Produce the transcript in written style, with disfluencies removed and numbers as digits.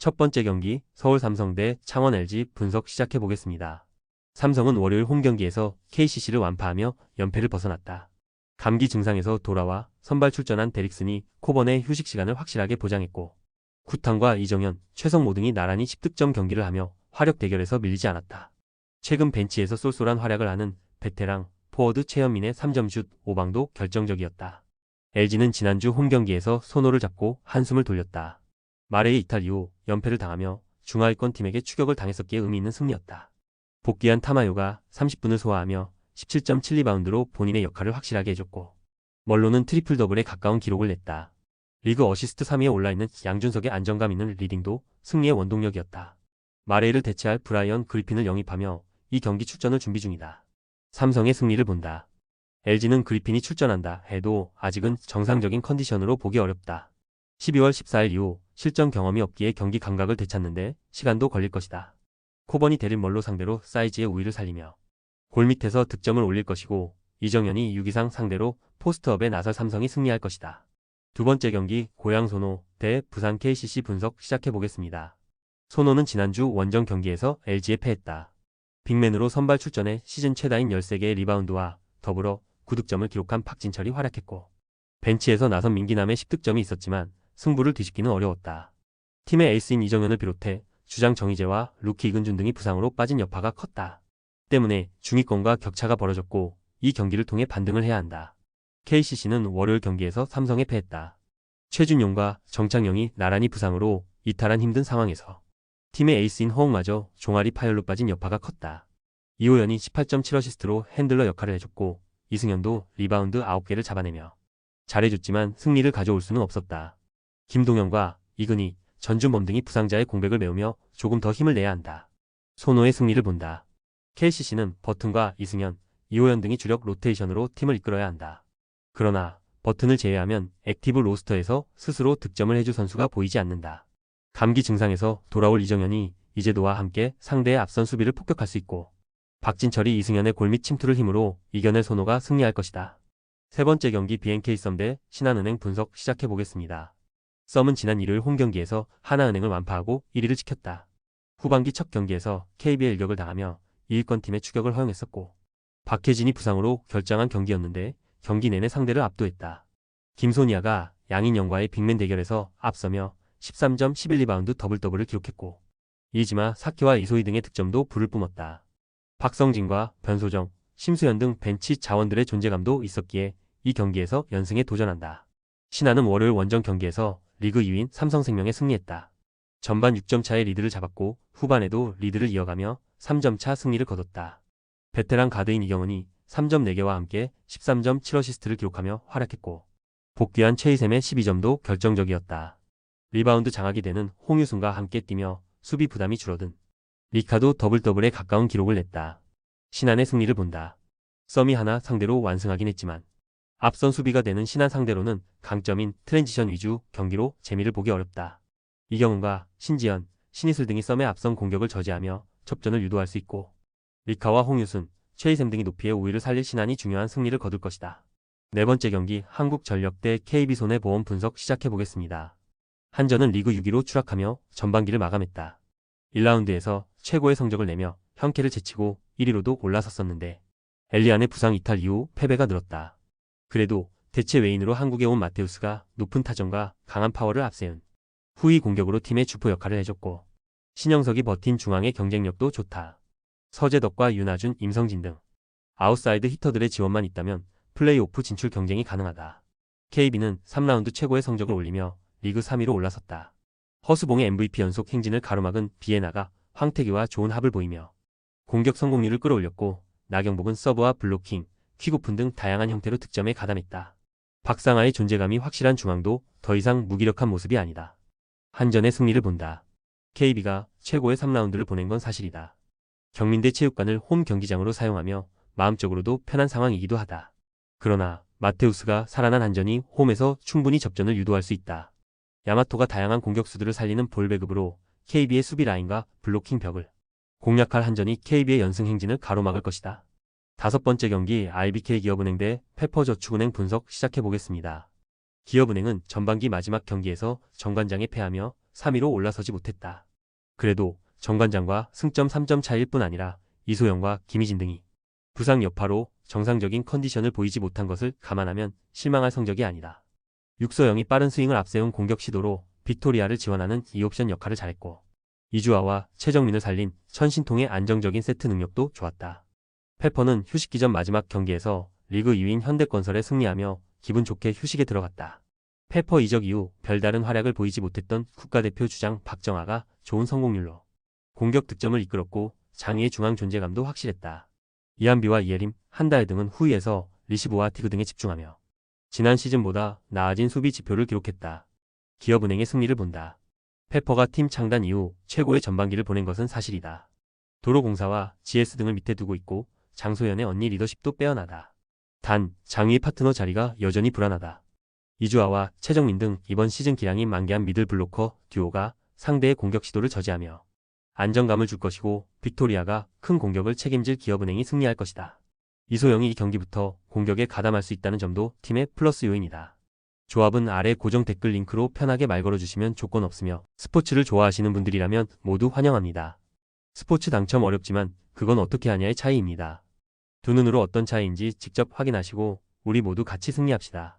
첫 번째 경기 서울 삼성 대 창원 LG 분석 시작해 보겠습니다. 삼성은 월요일 홈 경기에서 KCC를 완파하며 연패를 벗어났다. 감기 증상에서 돌아와 선발 출전한 데릭슨이 코번의 휴식 시간을 확실하게 보장했고, 구탄과 이정현, 최성모 등이 나란히 10득점 경기를 하며 화력 대결에서 밀리지 않았다. 최근 벤치에서 쏠쏠한 활약을 하는 베테랑 포워드 최현민의 3점슛 5방도 결정적이었다. LG는 지난주 홈 경기에서 손호를 잡고 한숨을 돌렸다. 마레의 이탈 이후 연패를 당하며 중하위권 팀에게 추격을 당했었기에 의미 있는 승리였다. 복귀한 타마요가 30분을 소화하며 17.7리바운드로 본인의 역할을 확실하게 해줬고, 멀로는 트리플 더블에 가까운 기록을 냈다. 리그 어시스트 3위에 올라있는 양준석의 안정감 있는 리딩도 승리의 원동력이었다. 마레이를 대체할 브라이언 그리핀을 영입하며 이 경기 출전을 준비 중이다. 삼성의 승리를 본다. LG는 그리핀이 출전한다 해도 아직은 정상적인 컨디션으로 보기 어렵다. 12월 14일 이후 실전 경험이 없기에 경기 감각을 되찾는데 시간도 걸릴 것이다. 코번이 데릴 멀로 상대로 사이즈의 우위를 살리며 골 밑에서 득점을 올릴 것이고, 이정현이 6이상 상대로 포스트업에 나설 삼성이 승리할 것이다. 두 번째 경기 고양 소노 대 부산 KCC 분석 시작해보겠습니다. 소노는 지난주 원정 경기에서 LG에 패했다. 빅맨으로 선발 출전해 시즌 최다인 13개의 리바운드와 더불어 9득점을 기록한 박진철이 활약했고, 벤치에서 나선 민기남의 10득점이 있었지만 승부를 뒤집기는 어려웠다. 팀의 에이스인 이정현을 비롯해 주장 정희재와 루키 이근준 등이 부상으로 빠진 여파가 컸다. 때문에 중위권과 격차가 벌어졌고, 이 경기를 통해 반등을 해야 한다. KCC는 월요일 경기에서 삼성에 패했다. 최준용과 정창영이 나란히 부상으로 이탈한 힘든 상황에서 팀의 에이스인 허웅마저 종아리 파열로 빠진 여파가 컸다. 이호연이 18.7어시스트로 핸들러 역할을 해줬고, 이승현도 리바운드 9개를 잡아내며 잘해줬지만 승리를 가져올 수는 없었다. 김동현과 이근희, 전준범 등이 부상자의 공백을 메우며 조금 더 힘을 내야 한다. 소노의 승리를 본다. KCC는 버튼과 이승현, 이호연 등이 주력 로테이션으로 팀을 이끌어야 한다. 그러나 버튼을 제외하면 액티브 로스터에서 스스로 득점을 해줄 선수가 보이지 않는다. 감기 증상에서 돌아올 이정현이 이재도와 함께 상대의 앞선 수비를 폭격할 수 있고, 박진철이 이승현의 골밑 침투를 힘으로 이겨낼 소노가 승리할 것이다. 세 번째 경기 BNK 썸 대 신한은행 분석 시작해보겠습니다. 썸은 지난 일요일 홈 경기에서 하나은행을 완파하고 1위를 지켰다. 후반기 첫 경기에서 KB의 일격을 당하며 2위권 팀의 추격을 허용했었고, 박혜진이 부상으로 결장한 경기였는데 경기 내내 상대를 압도했다. 김소니아가 양인영과의 빅맨 대결에서 앞서며 13.11리바운드 더블더블을 기록했고, 이지마, 사키와 이소희 등의 득점도 불을 뿜었다. 박성진과 변소정, 심수현 등 벤치 자원들의 존재감도 있었기에 이 경기에서 연승에 도전한다. 신한은 월요일 원정 경기에서 리그 2위인 삼성생명에 승리했다. 전반 6점 차의 리드를 잡았고 후반에도 리드를 이어가며 3점 차 승리를 거뒀다. 베테랑 가드인 이경은이 3점 4개와 함께 13.7어시스트를 기록하며 활약했고, 복귀한 최희샘의 12점도 결정적이었다. 리바운드 장악이 되는 홍유순과 함께 뛰며 수비 부담이 줄어든 리카도 더블더블에 가까운 기록을 냈다. 신한의 승리를 본다. 썸이 하나 상대로 완승하긴 했지만 앞선 수비가 되는 신한 상대로는 강점인 트랜지션 위주 경기로 재미를 보기 어렵다. 이경은과 신지연, 신이슬 등이 썸의 앞선 공격을 저지하며 접전을 유도할 수 있고, 리카와 홍유순, 최희샘 등이 높이의 우위를 살릴 신한이 중요한 승리를 거둘 것이다. 네 번째 경기 한국전력 대 KB손해보험 분석 시작해보겠습니다. 한전은 리그 6위로 추락하며 전반기를 마감했다. 1라운드에서 최고의 성적을 내며 현캐를 제치고 1위로도 올라섰었는데 엘리안의 부상 이탈 이후 패배가 늘었다. 그래도 대체 외인으로 한국에 온 마테우스가 높은 타점과 강한 파워를 앞세운 후위 공격으로 팀의 주포 역할을 해줬고, 신영석이 버틴 중앙의 경쟁력도 좋다. 서재덕과 윤하준, 임성진 등 아웃사이드 히터들의 지원만 있다면 플레이오프 진출 경쟁이 가능하다. KB는 3라운드 최고의 성적을 올리며 리그 3위로 올라섰다. 허수봉의 MVP 연속 행진을 가로막은 비에나가 황태기와 좋은 합을 보이며 공격 성공률을 끌어올렸고, 나경복은 서브와 블로킹, 퀵오픈 등 다양한 형태로 득점에 가담했다. 박상아의 존재감이 확실한 중앙도 더 이상 무기력한 모습이 아니다. 한전의 승리를 본다. KB가 최고의 3라운드를 보낸 건 사실이다. 경민대 체육관을 홈 경기장으로 사용하며 마음적으로도 편한 상황이기도 하다. 그러나 마테우스가 살아난 한전이 홈에서 충분히 접전을 유도할 수 있다. 야마토가 다양한 공격수들을 살리는 볼 배급으로 KB의 수비 라인과 블로킹 벽을 공략할 한전이 KB의 연승 행진을 가로막을 것이다. 다섯 번째 경기 IBK 기업은행 대 페퍼저축은행 분석 시작해보겠습니다. 기업은행은 전반기 마지막 경기에서 정관장에 패하며 3위로 올라서지 못했다. 그래도 정관장과 승점 3점 차이일 뿐 아니라 이소영과 김희진 등이 부상 여파로 정상적인 컨디션을 보이지 못한 것을 감안하면 실망할 성적이 아니다. 육소영이 빠른 스윙을 앞세운 공격 시도로 빅토리아를 지원하는 2옵션 역할을 잘했고 이주아와 최정민을 살린 천신통의 안정적인 세트 능력도 좋았다. 페퍼는 휴식기 전 마지막 경기에서 리그 2위인 현대건설에 승리하며 기분 좋게 휴식에 들어갔다. 페퍼 이적 이후 별다른 활약을 보이지 못했던 국가대표 주장 박정아가 좋은 성공률로 공격 득점을 이끌었고 장의의 중앙 존재감도 확실했다. 이한비와 이예림, 한다혜 등은 후위에서 리시브와 디그 등에 집중하며 지난 시즌보다 나아진 수비 지표를 기록했다. 기업은행의 승리를 본다. 페퍼가 팀 창단 이후 최고의 전반기를 보낸 것은 사실이다. 도로공사와 GS 등을 밑에 두고 있고 장소연의 언니 리더십도 빼어나다. 단, 장의의 파트너 자리가 여전히 불안하다. 이주아와 최정민 등 이번 시즌 기량이 만개한 미들 블로커 듀오가 상대의 공격 시도를 저지하며 안정감을 줄 것이고 빅토리아가 큰 공격을 책임질 기업은행이 승리할 것이다. 이소영이 이 경기부터 공격에 가담할 수 있다는 점도 팀의 플러스 요인이다. 조합은 아래 고정 댓글 링크로 편하게 말 걸어주시면 조건 없으며 스포츠를 좋아하시는 분들이라면 모두 환영합니다. 스포츠 당첨 어렵지만 그건 어떻게 하냐의 차이입니다. 두 눈으로 어떤 차이인지 직접 확인하시고 우리 모두 같이 승리합시다.